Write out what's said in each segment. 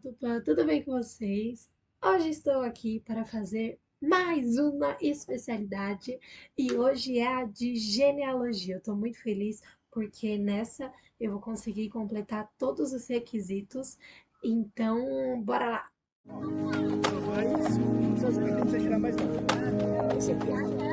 tupa, tudo bem com vocês? Hoje estou aqui para fazer mais uma especialidade e hoje é a de genealogia. Eu estou muito feliz porque nessa eu vou conseguir completar todos os requisitos. Então, bora lá! Não precisa girar mais não. Esse aqui, ó.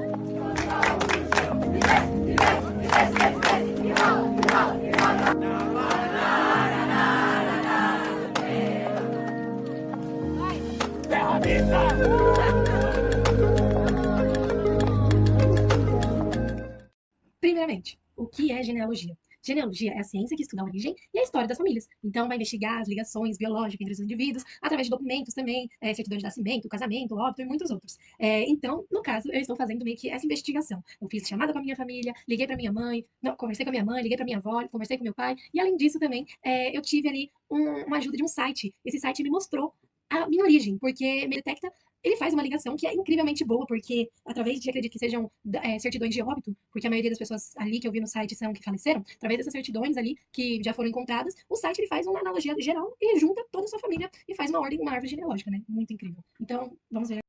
Primeiramente, o que é genealogia? Genealogia é a ciência que estuda a origem e a história das famílias. Então, vai investigar as ligações biológicas entre os indivíduos, através de documentos também, certidão de nascimento, casamento, óbito e muitos outros. Então, no caso, eu estou fazendo meio que essa investigação. Eu fiz chamada com a minha família, liguei para minha mãe, não, conversei com a minha mãe, liguei para minha avó, conversei com meu pai, e além disso também, eu tive ali uma ajuda de um site. Esse site me mostrou a minha origem, porque me detecta ele faz uma ligação que é incrivelmente boa, porque através de, acredito que sejam certidões de óbito, porque a maioria das pessoas ali que eu vi no site são que faleceram, através dessas certidões ali que já foram encontradas, o site ele faz uma analogia geral e junta toda a sua família e faz uma ordem, uma árvore genealógica, né? Muito incrível. Então, vamos ver.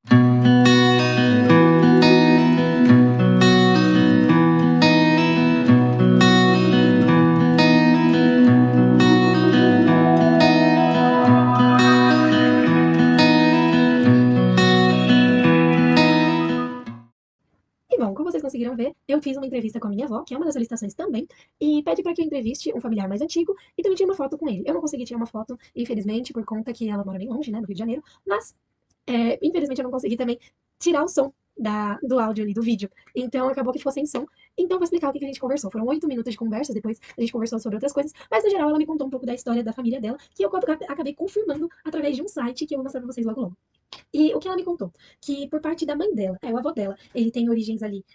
E bom, como vocês conseguiram ver, eu fiz uma entrevista com a minha avó, que é uma das solicitações também, e pede para que eu entreviste um familiar mais antigo e também tire uma foto com ele. Eu não consegui tirar uma foto, infelizmente, por conta que ela mora bem longe, né, no Rio de Janeiro, mas infelizmente eu não consegui também tirar o som do áudio ali, do vídeo. Então acabou que ficou sem som. Então eu vou explicar o que a gente conversou. Foram 8 minutos de conversa, depois a gente conversou sobre outras coisas, mas no geral ela me contou um pouco da história da família dela, que eu acabei confirmando através de um site que eu vou mostrar pra vocês logo logo. E o que ela me contou? Que por parte da mãe dela, o avô dela, ele tem origens ali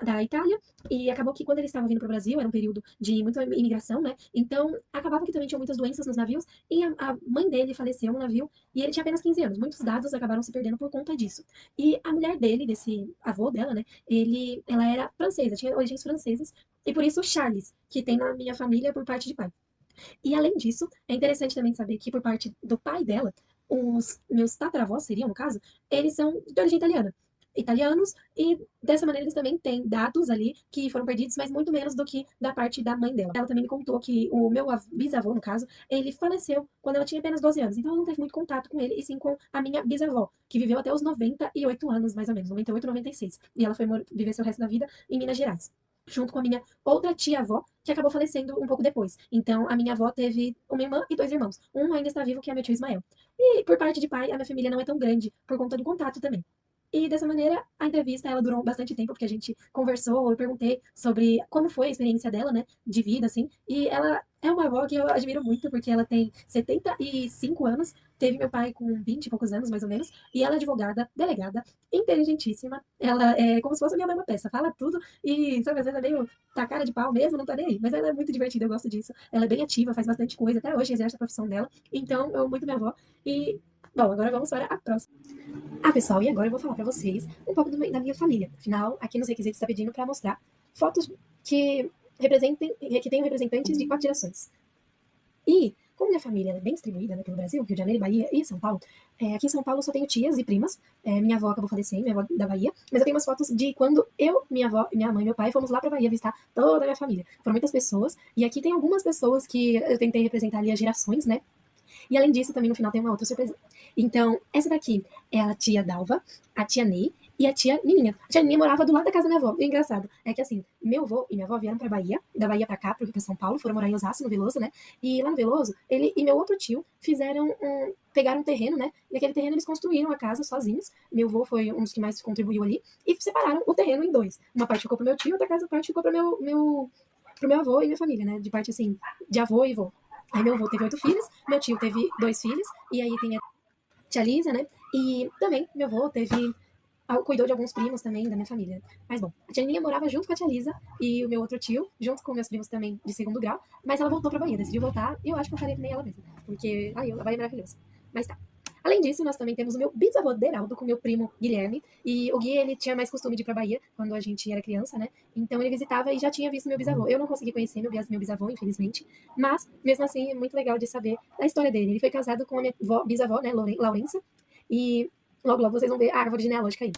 da Itália, e acabou que quando eles estavam vindo para o Brasil, era um período de muita imigração, né? Então, acabava que também tinham muitas doenças nos navios, e a mãe dele faleceu no navio, e ele tinha apenas 15 anos. Muitos dados acabaram se perdendo por conta disso. E a mulher dele, desse avô dela, né? Ela era francesa, tinha origens francesas, e por isso o Charles, que tem na minha família por parte de pai. E além disso, é interessante também saber que por parte do pai dela, os meus tataravós seriam, no caso, eles são de origem italiana. Italianos, e dessa maneira eles também têm dados ali que foram perdidos, mas muito menos do que da parte da mãe dela. Ela também me contou que o meu bisavô, no caso, ele faleceu quando ela tinha apenas 12 anos, então ela não teve muito contato com ele, e sim com a minha bisavó, que viveu até os 98 anos, mais ou menos, 98, 96. E ela foi viver seu resto da vida em Minas Gerais, junto com a minha outra tia-avó, que acabou falecendo um pouco depois. Então, a minha avó teve uma irmã e dois irmãos. Um ainda está vivo, que é meu tio Ismael. E por parte de pai, a minha família não é tão grande, por conta do contato também. E dessa maneira, a entrevista ela durou bastante tempo, porque a gente conversou, eu perguntei sobre como foi a experiência dela, né, de vida, assim. E ela é uma avó que eu admiro muito, porque ela tem 75 anos, teve meu pai com 20 e poucos anos, mais ou menos, e ela é advogada, delegada, inteligentíssima. Ela é como se fosse a minha mãe uma peça, fala tudo e, sabe, às vezes é meio tá cara de pau mesmo, não tá nem aí. Mas ela é muito divertida, eu gosto disso. Ela é bem ativa, faz bastante coisa, até hoje exerce a profissão dela. Então, eu amo muito minha avó. E, bom, agora vamos para a próxima. Ah, pessoal, e agora eu vou falar pra vocês um pouco da minha família. Afinal, aqui nos requisitos está pedindo para mostrar fotos que que tenham representantes de 4 gerações. E, como minha família é bem distribuída, né, pelo Brasil, Rio de Janeiro, Bahia e São Paulo, aqui em São Paulo eu só tenho tias e primas. Minha avó acabou falecendo, minha avó da Bahia, mas eu tenho umas fotos de quando eu, minha avó, minha mãe e meu pai fomos lá pra Bahia visitar toda a minha família. Foram muitas pessoas, e aqui tem algumas pessoas que eu tentei representar ali as gerações, né? E além disso, também no final tem uma outra surpresa. Então, essa daqui é a tia Dalva, a tia Ney e a tia Nininha. A tia Nininha morava do lado da casa da minha avó. E o engraçado é que, assim, meu avô e minha avó vieram pra Bahia, da Bahia pra cá, pra São Paulo, foram morar em Osasco, no Veloso, né? E lá no Veloso, ele e meu outro tio pegaram um terreno, né? E aquele terreno eles construíram a casa sozinhos. Meu avô foi um dos que mais contribuiu ali. E separaram o terreno em dois. Uma parte ficou pro meu tio, outra parte ficou pro meu avô e minha família, né? De parte, assim, de avô e avô. Aí meu avô teve 8 filhos, meu tio teve 2 filhos, e aí tem a tia Lisa, né? E também meu avô cuidou de alguns primos também da minha família. Mas bom, a tia Aninha morava junto com a tia Lisa e o meu outro tio, junto com meus primos também de segundo grau, mas ela voltou pra Bahia, decidiu voltar, e eu acho que eu faria que nem ela mesma, porque, a Bahia é maravilhosa. Mas tá. Além disso, nós também temos o meu bisavô Deraldo com meu primo Guilherme. E o Gui, ele tinha mais costume de ir pra Bahia quando a gente era criança, né? Então ele visitava e já tinha visto meu bisavô. Eu não consegui conhecer meu bisavô, infelizmente. Mas, mesmo assim, é muito legal de saber da história dele. Ele foi casado com a minha bisavó, né, Laurença. E logo, logo vocês vão ver a árvore genealógica aí.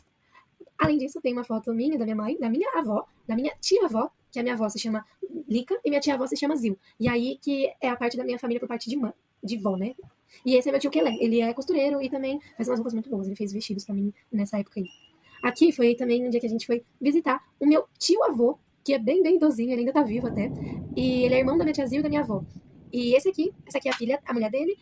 Além disso, tem uma foto minha, da minha mãe, da minha avó, da minha tia-avó, que a minha avó se chama Lica e minha tia-avó se chama Zil. E aí que é a parte da minha família por parte de mãe, de vó, né? E esse é meu tio Kelé. Ele é costureiro e também faz umas roupas muito boas. Ele fez vestidos pra mim nessa época aí. Aqui foi também um dia que a gente foi visitar o meu tio-avô, que é bem, bem idosinho, ele ainda tá vivo até. E ele é irmão da minha tia Zil e da minha avó. E essa aqui é a filha, a mulher dele,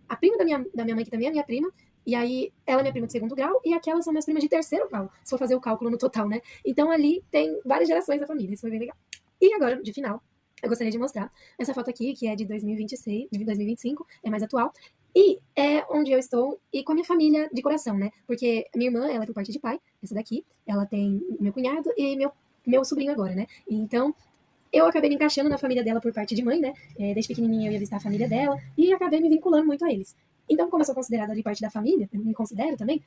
a prima da minha mãe, que também é minha prima. E aí, ela é minha prima de segundo grau, e aquelas são minhas primas de terceiro grau, se for fazer o cálculo no total, né? Então ali tem várias gerações da família, isso foi bem legal. E agora, de final, eu gostaria de mostrar essa foto aqui, que é de 2026, de 2025, é mais atual. E é onde eu estou, e com a minha família de coração, né? Porque minha irmã, ela é por parte de pai, essa daqui, ela tem meu cunhado e meu sobrinho agora, né? Então, eu acabei me encaixando na família dela por parte de mãe, né? Desde pequenininha eu ia visitar a família dela e acabei me vinculando muito a eles. Então, como eu sou considerada de parte da família, eu me considero também,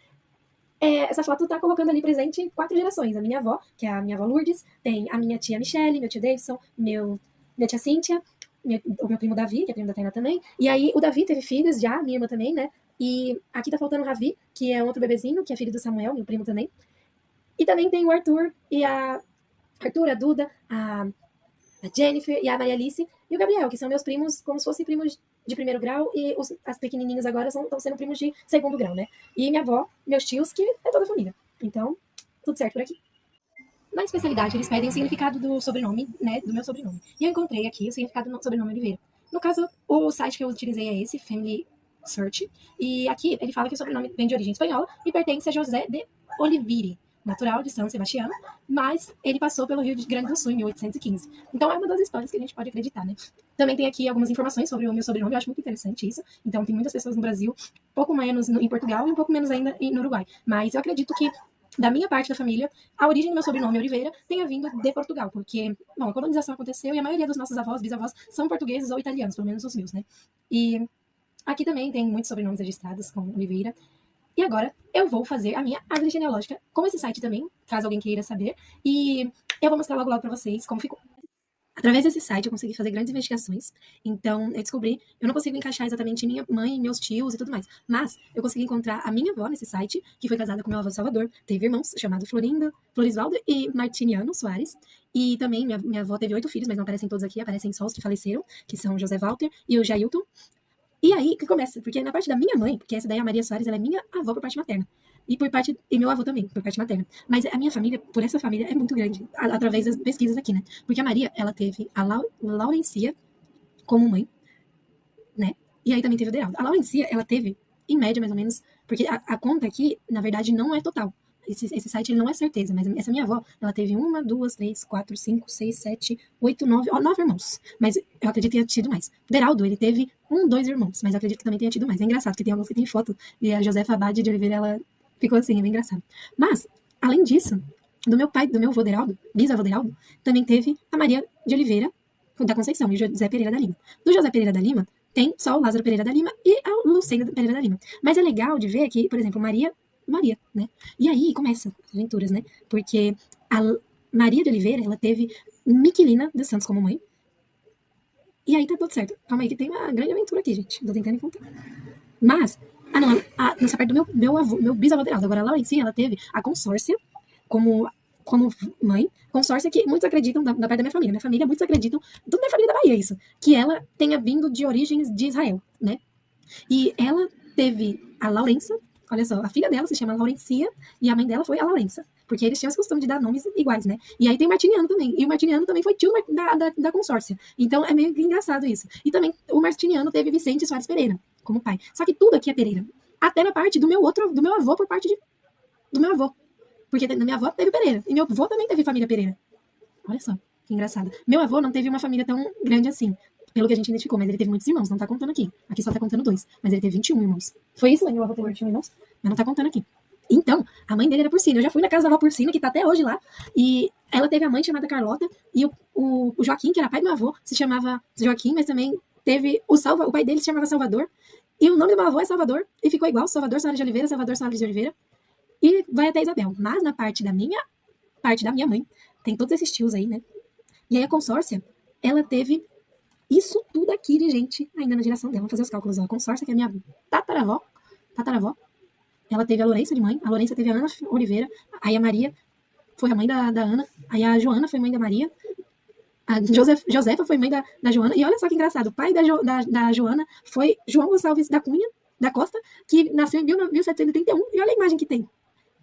essa foto tá colocando ali presente 4 gerações. A minha avó, que é a minha avó Lourdes, tem a minha tia Michele, meu tio Davidson, minha tia Cíntia, o meu primo Davi, que é primo da Tainá também. E aí o Davi teve filhos já, minha irmã também, né? E aqui tá faltando o Ravi, que é outro bebezinho, que é filho do Samuel, meu primo também. E também tem o Arthur e a Duda, a Jennifer e a Maria Alice e o Gabriel, que são meus primos, como se fossem primos de primeiro grau, e as pequenininhas agora estão sendo primos de segundo grau, né? E minha avó, meus tios, que é toda a família. Então, tudo certo por aqui. Na especialidade, eles pedem o significado do sobrenome, né, do meu sobrenome. E eu encontrei aqui o significado do sobrenome Oliveira. No caso, o site que eu utilizei é esse, Family Search, e aqui ele fala que o sobrenome vem de origem espanhola e pertence a José de Olivire, natural de São Sebastião, mas ele passou pelo Rio Grande do Sul em 1815. Então é uma das histórias que a gente pode acreditar, né? Também tem aqui algumas informações sobre o meu sobrenome, eu acho muito interessante isso. Então tem muitas pessoas no Brasil, pouco menos em Portugal e um pouco menos ainda no Uruguai. Mas eu acredito que da minha parte da família, a origem do meu sobrenome Oliveira tenha vindo de Portugal, porque, bom, a colonização aconteceu e a maioria dos nossos avós, bisavós, são portugueses ou italianos, pelo menos os meus, né? E aqui também tem muitos sobrenomes registrados com Oliveira. E agora eu vou fazer a minha árvore genealógica com esse site também, caso alguém queira saber. E eu vou mostrar logo logo pra vocês como ficou. Através desse site eu consegui fazer grandes investigações. Então eu descobri, eu não consigo encaixar exatamente minha mãe, meus tios e tudo mais. Mas eu consegui encontrar a minha avó nesse site, que foi casada com meu avô de Salvador. Teve irmãos chamados Florisvaldo e Martiniano Soares. E também minha avó teve 8 filhos, mas não aparecem todos aqui, aparecem só os que faleceram, que são José Walter e o Jailton. E aí que começa, porque na parte da minha mãe, porque essa daí, a Maria Soares, ela é minha avó por parte materna. E meu avô também, por parte materna. Mas a minha família, por essa família, é muito grande, através das pesquisas aqui, né? Porque a Maria, ela teve a Laurencia como mãe, né? E aí também teve o Deraldo. A Laurencia, ela teve, em média, mais ou menos, porque a conta aqui, na verdade, não é total. Esse site ele não é certeza, mas essa minha avó, ela teve 1, 2, 3, 4, 5, 6, 7, 8, 9, 9 irmãos. Mas eu acredito que tenha tido mais. O Deraldo, ele teve 1, 2 irmãos, mas eu acredito que também tenha tido mais. É engraçado, porque tem alguns que tem foto, e a Josefa Abade de Oliveira, ela ficou assim, é bem engraçado. Mas, além disso, do meu pai, do meu avô Deraldo, bisavô Deraldo, também teve a Maria de Oliveira da Conceição e o José Pereira da Lima. Do José Pereira da Lima, tem só o Lázaro Pereira da Lima e a Lucena Pereira da Lima. Mas é legal de ver que, por exemplo, Maria, né? E aí começa as aventuras, né? Porque a Maria de Oliveira, ela teve Miquelina dos Santos como mãe. E aí tá tudo certo. Calma aí que tem uma grande aventura aqui, gente. Tô tentando encontrar. Mas, nessa parte do meu bisavô Deraldo. Agora, a Laurencinha, ela teve a Consórcia como mãe. Consórcia que muitos acreditam, da parte da minha família. Minha família, muitos acreditam, tudo da família da Bahia, isso. Que ela tenha vindo de origens de Israel, né? E ela teve a Laurença. Olha só, a filha dela se chama Laurencia e a mãe dela foi a Laurença. Porque eles tinham esse costume de dar nomes iguais, né? E aí tem o Martiniano também. E o Martiniano também foi tio da consórcia. Então é meio engraçado isso. E também o Martiniano teve Vicente Soares Pereira como pai. Só que tudo aqui é Pereira. Até na parte do meu avô por parte do meu avô. Porque na minha avó teve Pereira. E meu avô também teve família Pereira. Olha só, que engraçado. Meu avô não teve uma família tão grande assim. Pelo que a gente identificou, mas ele teve muitos irmãos, não tá contando aqui. Aqui só tá contando 2, mas ele teve 21 irmãos. Foi isso, meu avô teve 21 irmãos? Mas não tá contando aqui. Então, a mãe dele era Porcina. Eu já fui na casa da avó Porcina, que tá até hoje lá, e ela teve a mãe chamada Carlota, e o Joaquim, que era pai do meu avô, se chamava Joaquim, mas também teve o pai dele se chamava Salvador, E o nome do meu avô é Salvador, e ficou igual, Salvador Soares de Oliveira, Salvador Soares de Oliveira, e vai até Isabel. Mas na parte da minha mãe, tem todos esses tios aí, né? E aí a consórcia, ela teve isso tudo aqui de gente ainda na geração dela. Vamos fazer os cálculos. A consórcia, que é a minha tataravó, ela teve a Lourença de mãe, a Lourença teve a Ana Oliveira, aí a Maria foi a mãe da Ana, aí a Joana foi mãe da Maria, a Josefa foi mãe da Joana, e olha só que engraçado, o pai da Joana foi João Gonçalves da Cunha, da Costa, que nasceu em 1731, e olha a imagem que tem.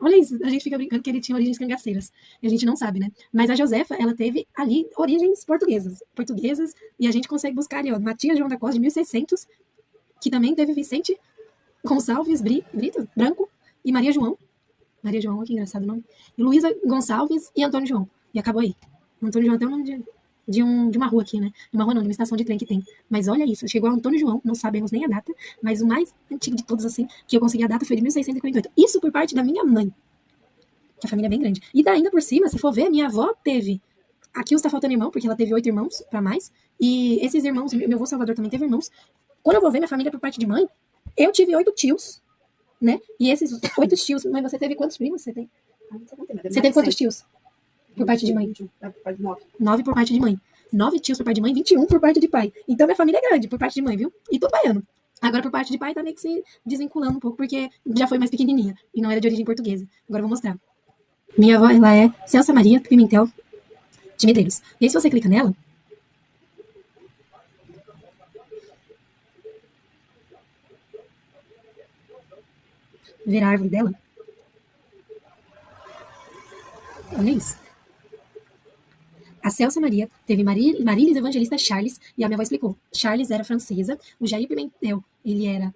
Olha isso, a gente fica brincando que ele tinha origens cangaceiras, e a gente não sabe, né? Mas a Josefa, ela teve ali origens portuguesas, e a gente consegue buscar ali, ó, Matias João da Costa, de 1600, que também teve Vicente Gonçalves Brito, Branco, e Maria João, olha que engraçado o nome, e Luísa Gonçalves e Antônio João, e acabou aí. Antônio João até o nome de uma rua aqui, né? De uma rua não, de uma estação de trem que tem. Mas olha isso, chegou a Antônio João, não sabemos nem a data, mas o mais antigo de todos, assim, que eu consegui a data foi de 1648. Isso por parte da minha mãe, que a família é bem grande. E daí, ainda por cima, se for ver, minha avó teve, aqui está faltando irmão, porque ela teve 8 irmãos, pra mais, e esses irmãos, meu avô Salvador também teve irmãos. Quando eu vou ver minha família por parte de mãe, eu tive 8 tios, né? E esses 8 tios, mãe, você teve quantos primos? Você teve quantos tios? Por parte de mãe? 9 por parte de mãe. 9 tios por parte de mãe, 21 por parte de pai. Então minha família é grande por parte de mãe, viu? E tudo baiano. Agora por parte de pai tá meio que se desvinculando um pouco, porque já foi mais pequenininha e não era de origem portuguesa. Agora eu vou mostrar. Minha avó, ela é Celsa Maria Pimentel de Medeiros. E aí se você clica nela, ver a árvore dela. Olha isso. A Celsa Maria teve Marílis Evangelista Charles, e a minha avó explicou. Charles era francesa, o Jair Pimentel, ele era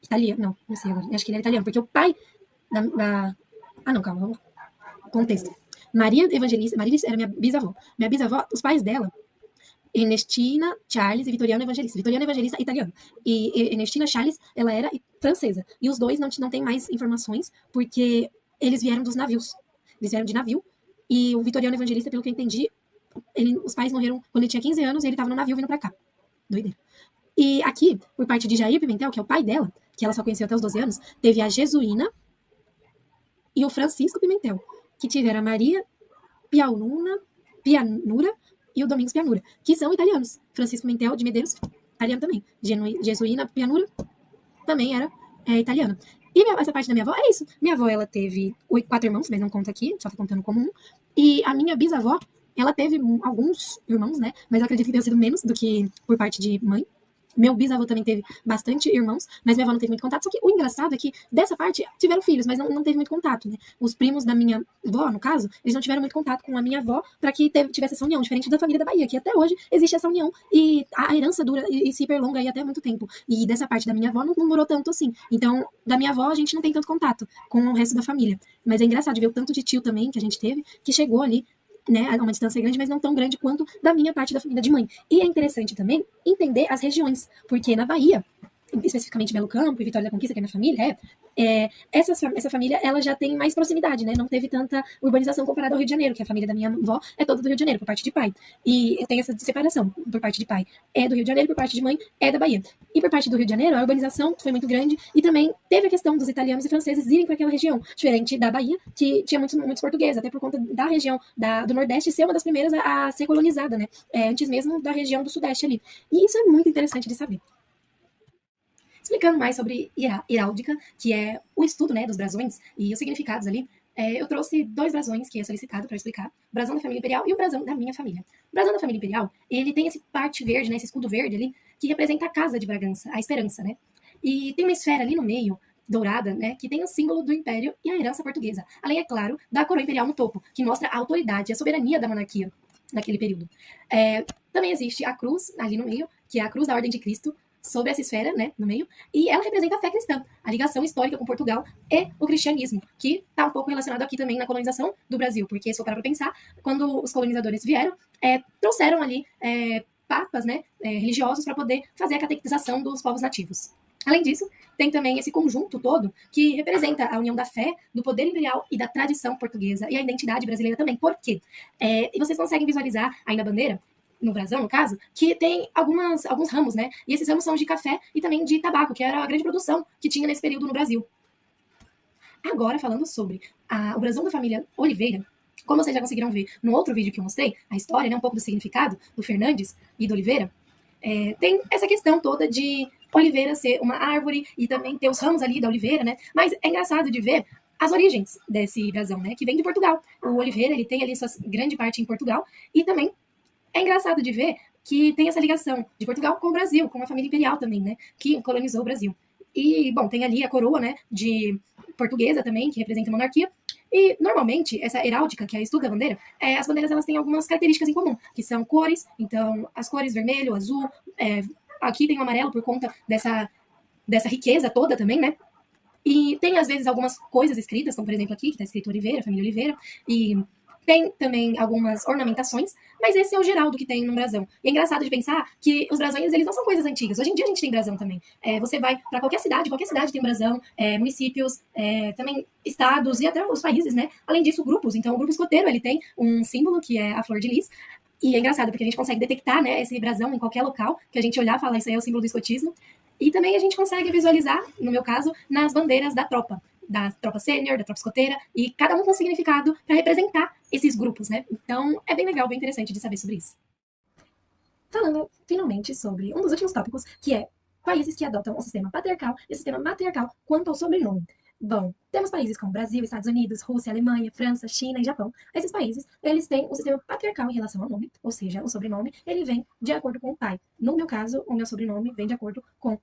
italiano, não sei agora, acho que ele era italiano, porque o pai ah, não, calma, vamos. Contexto. Maria Evangelista, Marílis era minha bisavó. Minha bisavó, os pais dela, Ernestina Charles e Vitoriano Evangelista. Vitoriano Evangelista italiano. E Ernestina Charles, ela era francesa. E os dois não tem mais informações, porque eles vieram dos navios. Eles vieram de navio. E o Vitoriano Evangelista, pelo que eu entendi, os pais morreram quando ele tinha 15 anos e ele estava no navio vindo pra cá. Doideira. E aqui, por parte de Jair Pimentel, que é o pai dela, que ela só conheceu até os 12 anos, teve a Jesuína e o Francisco Pimentel, que tiveram a Maria Pianura e o Domingos Pianura, que são italianos. Francisco Pimentel de Medeiros, italiano também. Jesuína Pianura também era italiana. E essa parte da minha avó é isso. Minha avó, ela teve 4 irmãos, mas não conta aqui, só tá contando como um. E a minha bisavó, ela teve alguns irmãos, né? Mas eu acredito que tenha sido menos do que por parte de mãe. Meu bisavô também teve bastante irmãos, mas minha avó não teve muito contato. Só que o engraçado é que dessa parte tiveram filhos, mas não teve muito contato, né? Os primos da minha avó, no caso, eles não tiveram muito contato com a minha avó para que tivesse essa união, diferente da família da Bahia, que até hoje existe essa união e a herança dura e se perlonga aí até muito tempo. E dessa parte da minha avó não durou tanto assim. Então, da minha avó a gente não tem tanto contato com o resto da família. Mas é engraçado ver o tanto de tio também que a gente teve, que chegou ali, né, a uma distância grande, mas não tão grande quanto da minha parte da família de mãe. E é interessante também entender as regiões, porque na Bahia, especificamente Belo Campo e Vitória da Conquista, que é minha família, essa família, ela já tem mais proximidade, né? Não teve tanta urbanização comparada ao Rio de Janeiro, que a família da minha avó é toda do Rio de Janeiro, por parte de pai. E tem essa separação, por parte de pai é do Rio de Janeiro, por parte de mãe é da Bahia. E por parte do Rio de Janeiro, a urbanização foi muito grande e também teve a questão dos italianos e franceses irem para aquela região, diferente da Bahia, que tinha muitos portugueses, até por conta da região do Nordeste ser uma das primeiras a ser colonizada, né? Antes mesmo da região do Sudeste ali. E isso é muito interessante de saber. Explicando mais sobre heráldica, que é o estudo, né, dos brasões e os significados ali, eu trouxe 2 brasões que é solicitado para explicar, o brasão da família imperial e o brasão da minha família. O brasão da família imperial, ele tem esse parte verde, né, esse escudo verde ali, que representa a casa de Bragança, a esperança, né? E tem uma esfera ali no meio, dourada, né, que tem o símbolo do império e a herança portuguesa. Além, é claro, da coroa imperial no topo, que mostra a autoridade e a soberania da monarquia naquele período. Também existe a cruz ali no meio, que é a cruz da Ordem de Cristo, sobre essa esfera, né, no meio, e ela representa a fé cristã, a ligação histórica com Portugal e o cristianismo, que está um pouco relacionado aqui também na colonização do Brasil, porque se for parar para pensar, quando os colonizadores vieram, trouxeram ali papas, né, religiosos para poder fazer a catequização dos povos nativos. Além disso, tem também esse conjunto todo que representa a união da fé, do poder imperial e da tradição portuguesa e a identidade brasileira também. Por quê? E vocês conseguem visualizar aí na bandeira no brasão, no caso, que tem alguns ramos, né? E esses ramos são de café e também de tabaco, que era a grande produção que tinha nesse período no Brasil. Agora, falando sobre o brasão da família Oliveira, como vocês já conseguiram ver no outro vídeo que eu mostrei, a história, né, um pouco do significado do Fernandes e do Oliveira, tem essa questão toda de oliveira ser uma árvore e também ter os ramos ali da oliveira, né? Mas é engraçado de ver as origens desse brasão, né? Que vem de Portugal. O Oliveira, ele tem ali sua grande parte em Portugal e também é engraçado de ver que tem essa ligação de Portugal com o Brasil, com a família imperial também, né? Que colonizou o Brasil. E, bom, tem ali a coroa, né? De portuguesa também, que representa a monarquia. E, normalmente, essa heráldica, que é o estudo da bandeira, as bandeiras elas têm algumas características em comum, que são cores. Então, as cores vermelho, azul, aqui tem o amarelo por conta dessa riqueza toda também, né? E tem, às vezes, algumas coisas escritas, como, por exemplo, aqui, que está escrito Oliveira, família Oliveira, e tem também algumas ornamentações, mas esse é o geral do que tem no brasão. E é engraçado de pensar que os brasões, eles não são coisas antigas. Hoje em dia a gente tem brasão também. Você vai para qualquer cidade tem brasão, municípios, também estados e até os países, né? Além disso, grupos. Então, o grupo escoteiro, ele tem um símbolo que é a flor de lis. E é engraçado, porque a gente consegue detectar, né, esse brasão em qualquer local, que a gente olhar e falar, isso aí é o símbolo do escotismo. E também a gente consegue visualizar, no meu caso, nas bandeiras da tropa sênior, da tropa escoteira, e cada um com significado para representar esses grupos, né? Então, é bem legal, bem interessante de saber sobre isso. Falando finalmente sobre um dos últimos tópicos, que é países que adotam o sistema patriarcal e o sistema matriarcal quanto ao sobrenome. Bom, temos países como Brasil, Estados Unidos, Rússia, Alemanha, França, China e Japão. Esses países, eles têm um sistema patriarcal em relação ao nome, ou seja, o sobrenome, ele vem de acordo com o pai. No meu caso, o meu sobrenome vem de acordo com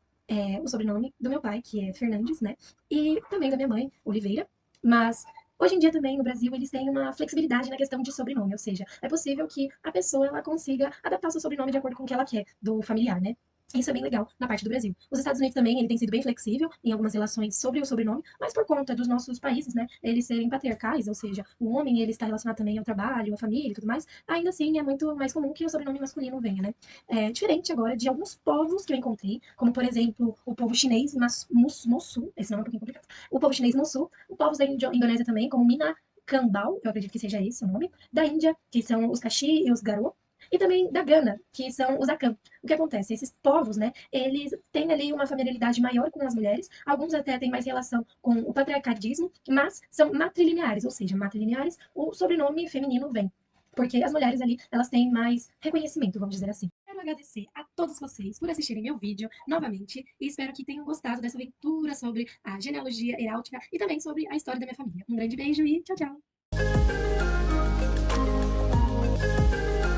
o sobrenome do meu pai, que é Fernandes, né? E também da minha mãe, Oliveira. Mas hoje em dia também no Brasil eles têm uma flexibilidade na questão de sobrenome, ou seja, é possível que a pessoa ela consiga adaptar o seu sobrenome de acordo com o que ela quer do familiar, né? Isso é bem legal na parte do Brasil. Os Estados Unidos também, ele tem sido bem flexível em algumas relações sobre o sobrenome, mas por conta dos nossos países, né, eles serem patriarcais, ou seja, o homem ele está relacionado também ao trabalho, à família e tudo mais, ainda assim é muito mais comum que o sobrenome masculino venha, né? É diferente agora de alguns povos que eu encontrei, como por exemplo o povo chinês Mosul, esse nome é um pouquinho complicado, o povo chinês Mosul, os povos da Indonésia também, como Minangkabau, eu acredito que seja esse o nome, da Índia, que são os Kashi e os Garo, e também da Gana, que são os Akan. O que acontece? Esses povos, né, eles têm ali uma familiaridade maior com as mulheres, alguns até têm mais relação com o patriarcalismo, mas são matrilineares, ou seja, matrilineares, o sobrenome feminino vem. Porque as mulheres ali, elas têm mais reconhecimento, vamos dizer assim. Quero agradecer a todos vocês por assistirem meu vídeo novamente e espero que tenham gostado dessa aventura sobre a genealogia heráldica e também sobre a história da minha família. Um grande beijo e tchau, tchau!